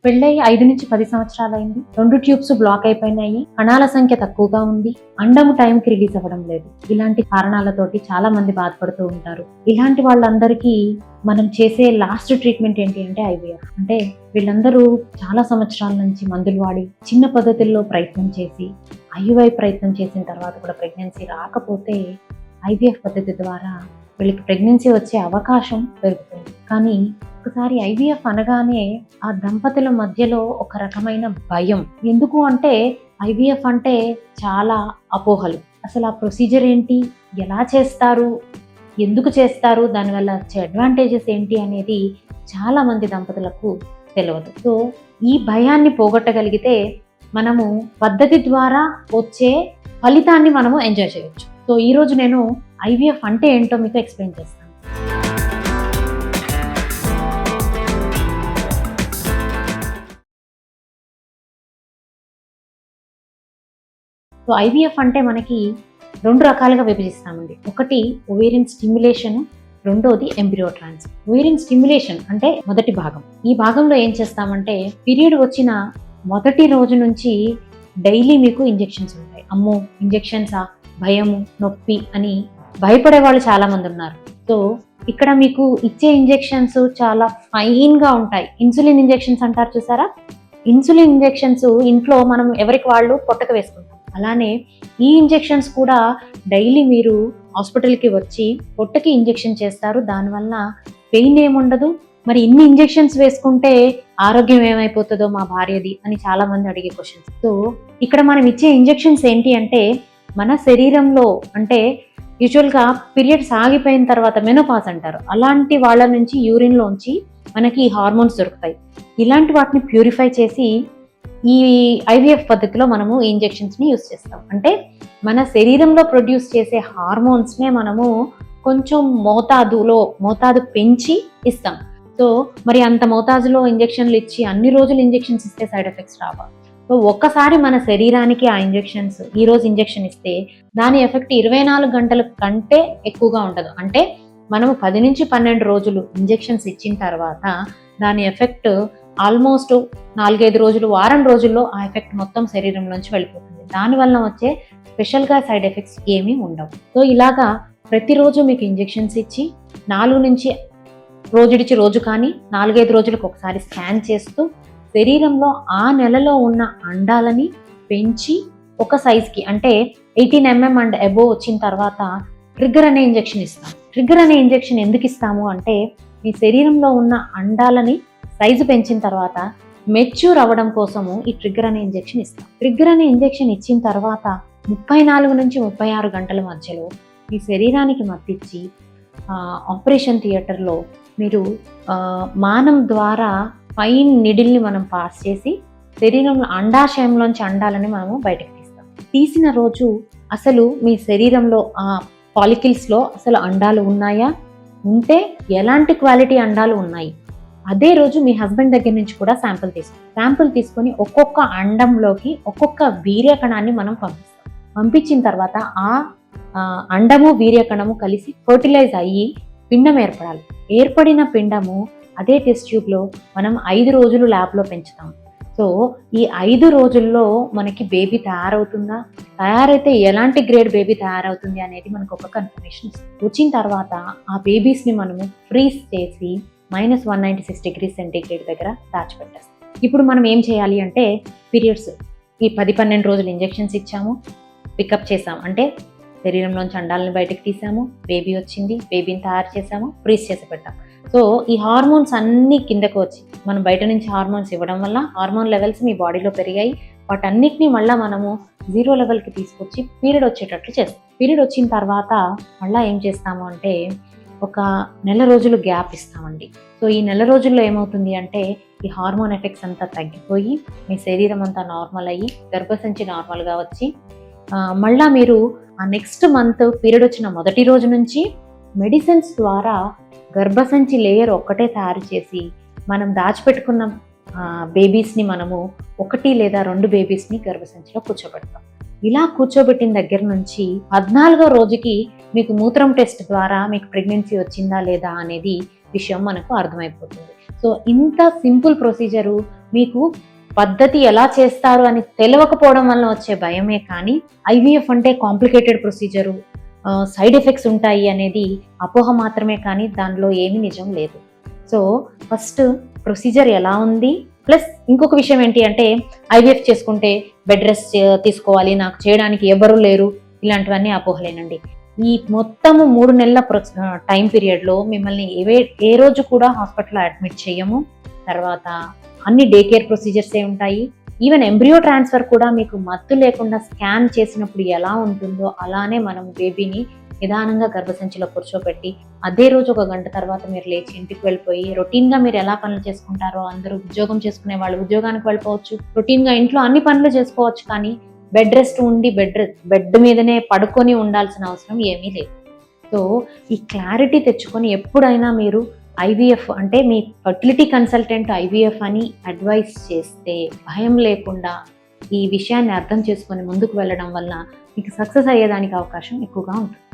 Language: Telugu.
పెళ్ళై 5 నుంచి 10 సంవత్సరాలైంది, 2 ట్యూబ్స్ బ్లాక్ అయిపోయినాయి, కణాల సంఖ్య తక్కువగా ఉంది, అండము టైంకి రిలీజ్ అవ్వడం లేదు. ఇలాంటి కారణాలతోటి చాలా మంది బాధపడుతూ ఉంటారు. ఇలాంటి వాళ్ళందరికీ మనం చేసే లాస్ట్ ట్రీట్మెంట్ ఏంటి అంటే ఐవీఎఫ్. అంటే వీళ్ళందరూ చాలా సంవత్సరాల నుంచి మందులు వాడి చిన్న పద్ధతుల్లో ప్రయత్నం చేసి ఐయుఐ ప్రయత్నం చేసిన తర్వాత కూడా ప్రెగ్నెన్సీ రాకపోతే ఐవీఎఫ్ పద్ధతి ద్వారా వీళ్ళకి ప్రెగ్నెన్సీ వచ్చే అవకాశం పెరుగుతుంది. కానీ ఒకసారి ఐవీఎఫ్ అనగానే ఆ దంపతుల మధ్యలో ఒక రకమైన భయం. ఎందుకు అంటే ఐవీఎఫ్ అంటే చాలా అపోహలు. అసలు ఆ ప్రొసీజర్ ఏంటి, ఎలా చేస్తారు, ఎందుకు చేస్తారు, దానివల్ల వచ్చే అడ్వాంటేజెస్ ఏంటి అనేది చాలా మంది దంపతులకు తెలియదు. సో ఈ భయాన్ని పోగొట్టగలిగితే మనము పద్ధతి ద్వారా వచ్చే ఫలితాన్ని మనము ఎంజాయ్ చేయొచ్చు. సో ఈరోజు నేను ఐవీఎఫ్ అంటే ఏంటో మీకు ఎక్స్ప్లెయిన్ చేస్తాను. సో ఐవీఎఫ్ అంటే మనకి 2 రకాలుగా విభజిస్తామండి. ఒకటి ఓవేరియన్ స్టిమ్యులేషన్, రెండోది ఎంబ్రియో ట్రాన్స్ఫర్. ఓవేరియన్ స్టిమ్యులేషన్ అంటే మొదటి భాగం. ఈ భాగంలో ఏం చేస్తామంటే పీరియడ్ వచ్చిన మొదటి రోజు నుంచి డైలీ మీకు ఇంజెక్షన్స్ ఉంటాయి. అమ్మో ఇంజెక్షన్సా, భయము, నొప్పి అని భయపడే వాళ్ళు చాలా మంది ఉన్నారు. సో ఇక్కడ మీకు ఇచ్చే ఇంజెక్షన్స్ చాలా ఫైన్ గా ఉంటాయి. ఇన్సులిన్ ఇంజెక్షన్స్ అంటారు చూసారా, ఇన్సులిన్ ఇంజెక్షన్స్ ఇంట్లో మనం ఎవరికి వాళ్ళు పొట్టకు వేసుకుంటాం. అలానే ఈ ఇంజెక్షన్స్ కూడా డైలీ మీరు హాస్పిటల్కి వచ్చి పొట్టకి ఇంజెక్షన్ చేస్తారు. దానివల్ల పెయిన్ ఏముండదు. మరి ఇన్ని ఇంజెక్షన్స్ వేసుకుంటే ఆరోగ్యం ఏమైపోతుందో మా భార్యది అని చాలా మంది అడిగే క్వశ్చన్స్. సో ఇక్కడ మనం ఇచ్చే ఇంజెక్షన్స్ ఏంటి అంటే మన శరీరంలో అంటే యూజువల్గా పీరియడ్స్ ఆగిపోయిన తర్వాత మెనోపాజ్ అంటారు, అలాంటి వాళ్ళ నుంచి యూరిన్లోంచి మనకి హార్మోన్స్ దొరుకుతాయి. ఇలాంటి వాటిని ప్యూరిఫై చేసి ఈ ఐవీఎఫ్ పద్ధతిలో మనము ఈ ఇంజెక్షన్స్ని యూస్ చేస్తాం. అంటే మన శరీరంలో ప్రొడ్యూస్ చేసే హార్మోన్స్నే మనము కొంచెం మోతాదు పెంచి ఇస్తాం. సో మరి అంత మోతాదులో ఇంజెక్షన్లు ఇచ్చి అన్ని రోజులు ఇంజెక్షన్స్ ఇస్తే సైడ్ ఎఫెక్ట్స్ రావా. సో ఒక్కసారి మన శరీరానికి ఆ ఇంజెక్షన్స్ ఈరోజు ఇంజెక్షన్ ఇస్తే దాని ఎఫెక్ట్ 24 గంటల కంటే ఎక్కువగా ఉండదు. అంటే మనము 10 నుంచి 12 రోజులు ఇంజెక్షన్స్ ఇచ్చిన తర్వాత దాని ఎఫెక్ట్ ఆల్మోస్ట్ 4-5 రోజులు, వారం రోజుల్లో ఆ ఎఫెక్ట్ మొత్తం శరీరంలోంచి వెళ్ళిపోతుంది. దానివల్ల వచ్చే స్పెషల్గా సైడ్ ఎఫెక్ట్స్ ఏమీ ఉండవు. సో ఇలాగా ప్రతిరోజు మీకు ఇంజెక్షన్స్ ఇచ్చి 4 నుంచి రోజుడిచి రోజు కానీ 4-5 రోజులకు ఒకసారి స్కాన్ చేస్తూ శరీరంలో ఆ నెలలో ఉన్న అండాలని పెంచి ఒక సైజ్కి అంటే 18 mm అండ్ అబోవ్ వచ్చిన తర్వాత ట్రిగ్గర్ అనే ఇంజెక్షన్ ఇస్తాం. ట్రిగ్గర్ అనే ఇంజెక్షన్ ఎందుకు ఇస్తాము అంటే మీ శరీరంలో ఉన్న అండాలని సైజు పెంచిన తర్వాత మెచ్యూర్ అవ్వడం కోసము ఈ ట్రిగ్గర్ అనే ఇంజెక్షన్ ఇస్తాం. ట్రిగ్గర్ అనే ఇంజెక్షన్ ఇచ్చిన తర్వాత 34 నుంచి 36 గంటల మధ్యలో మీ శరీరానికి మత్తిచ్చి ఆపరేషన్ థియేటర్లో మీరు మానం ద్వారా ఫైన్ నిడిల్ని మనం పాస్ చేసి శరీరంలో అండాశయంలోంచి అండాలని మనము బయటకు తీస్తాం. తీసిన రోజు అసలు మీ శరీరంలో ఆ పాలికిల్స్లో అసలు అండాలు ఉన్నాయా, ఉంటే ఎలాంటి క్వాలిటీ అండాలు ఉన్నాయి, అదే రోజు మీ హస్బెండ్ దగ్గర నుంచి కూడా శాంపుల్ తీసుకొని ఒక్కొక్క అండంలోకి ఒక్కొక్క వీర్యకణాన్ని మనం పంపిస్తాం. పంపించిన తర్వాత ఆ అండము వీర్యకణము కలిసి ఫర్టిలైజ్ అయ్యి పిండం ఏర్పడాలి. ఏర్పడిన పిండము అదే టెస్ట్ ట్యూబ్లో మనం 5 రోజులు ల్యాబ్లో పెంచుతాం. సో ఈ 5 రోజుల్లో మనకి బేబీ తయారవుతుందా, తయారైతే ఎలాంటి గ్రేడ్ బేబీ తయారవుతుంది అనేది మనకు ఒక కన్ఫర్మేషన్ వచ్చిన తర్వాత ఆ బేబీస్ని మనము ఫ్రీజ్ చేసి -196 degrees సెంటీగ్రేడ్ దగ్గర దాచిపెట్టేస్తాం. ఇప్పుడు మనం ఏం చేయాలి అంటే పీరియడ్స్ ఈ 10-12 రోజులు ఇంజెక్షన్స్ ఇచ్చాము, పికప్ చేసాము, అంటే శరీరంలోంచి అండాలని బయటకు తీసాము, బేబీ వచ్చింది, బేబీని తయారు చేసాము, ఫ్రీజ్ చేసి పెట్టాం. సో ఈ హార్మోన్స్ అన్నీ కిందకు వచ్చి మనం బయట నుంచి హార్మోన్స్ ఇవ్వడం వల్ల హార్మోన్ లెవెల్స్ మీ బాడీలో పెరిగాయి. వాటన్నిటిని మళ్ళీ మనము 0 లెవెల్కి తీసుకొచ్చి పీరియడ్ వచ్చేటట్లు చేస్తాం. పీరియడ్ వచ్చిన తర్వాత మళ్ళీ ఏం చేస్తాము అంటే ఒక నెల రోజులు గ్యాప్ ఇస్తామండి. సో ఈ నెల రోజుల్లో ఏమవుతుంది అంటే ఈ హార్మోన్ ఎఫెక్ట్స్ అంతా తగ్గిపోయి మీ శరీరం అంతా నార్మల్ అయ్యి గర్భసంచి నార్మల్గా వచ్చి మళ్ళీ మీరు ఆ నెక్స్ట్ మంత్ పీరియడ్ వచ్చిన మొదటి రోజు నుంచి మెడిసిన్స్ ద్వారా గర్భసంచి లేయర్ ఒక్కటే తయారు చేసి మనం దాచిపెట్టుకున్న బేబీస్ని మనము 1 లేదా 2 బేబీస్ని గర్భసంచిలో కూర్చోబెడతాం. ఇలా కూర్చోబెట్టిన దగ్గర నుంచి 14వ రోజుకి మీకు మూత్రం టెస్ట్ ద్వారా మీకు ప్రెగ్నెన్సీ వచ్చిందా లేదా అనేది విషయం మనకు అర్థమైపోతుంది. సో సో ఇంత సింపుల్ ప్రొసీజరు మీకు పద్ధతి ఎలా చేస్తారు అని తెలియకపోవడం వల్ల వచ్చే భయమే కానీ ఐవీఎఫ్ అంటే కాంప్లికేటెడ్ ప్రొసీజరు, సైడ్ ఎఫెక్ట్స్ ఉంటాయి అనేది అపోహ మాత్రమే కానీ దానిలో ఏమీ నిజం లేదు. సో ఫస్ట్ ప్రొసీజర్ ఎలా ఉంది, ప్లస్ ఇంకొక విషయం ఏంటి అంటే ఐవీఎఫ్ చేసుకుంటే బెడ్ రెస్ట్ తీసుకోవాలి, నాకు చేయడానికి ఎవరు లేరు, ఇలాంటివన్నీ అపోహలేనండి. ఈ మొత్తము 3 నెలల టైం పీరియడ్లో మిమ్మల్ని ఏ రోజు కూడా హాస్పిటల్లో అడ్మిట్ చేయము. తర్వాత అన్ని డే కేర్ ప్రొసీజర్సే ఉంటాయి. ఈవెన్ ఎంబ్రియో ట్రాన్స్ఫర్ కూడా మీకు మత్తు లేకుండా స్కాన్ చేసినప్పుడు ఎలా ఉంటుందో అలానే మనం బేబీని నిదానంగా గర్భసంచిలో కూర్చోబెట్టి అదే రోజు 1 గంట తర్వాత మీరు లేచి ఇంటికి వెళ్ళిపోయి రొటీన్గా మీరు ఎలా పనులు చేసుకుంటారో, అందరూ ఉద్యోగం చేసుకునే వాళ్ళు ఉద్యోగానికి వెళ్ళిపోవచ్చు, రొటీన్గా ఇంట్లో అన్ని పనులు చేసుకోవచ్చు, కానీ బెడ్ రెస్ట్ ఉండి బెడ్ మీదనే పడుకొని ఉండాల్సిన అవసరం ఏమీ లేదు. సో ఈ క్లారిటీ తెచ్చుకొని ఎప్పుడైనా మీరు ఐవీఎఫ్ అంటే మీ ఫర్టిలిటీ కన్సల్టెంట్ ఐవీఎఫ్ అని అడ్వైస్ చేస్తే భయం లేకుండా ఈ విషయాన్ని అర్థం చేసుకొని ముందుకు వెళ్ళడం వల్ల మీకు సక్సెస్ అయ్యేదానికి అవకాశం ఎక్కువగా ఉంటుంది.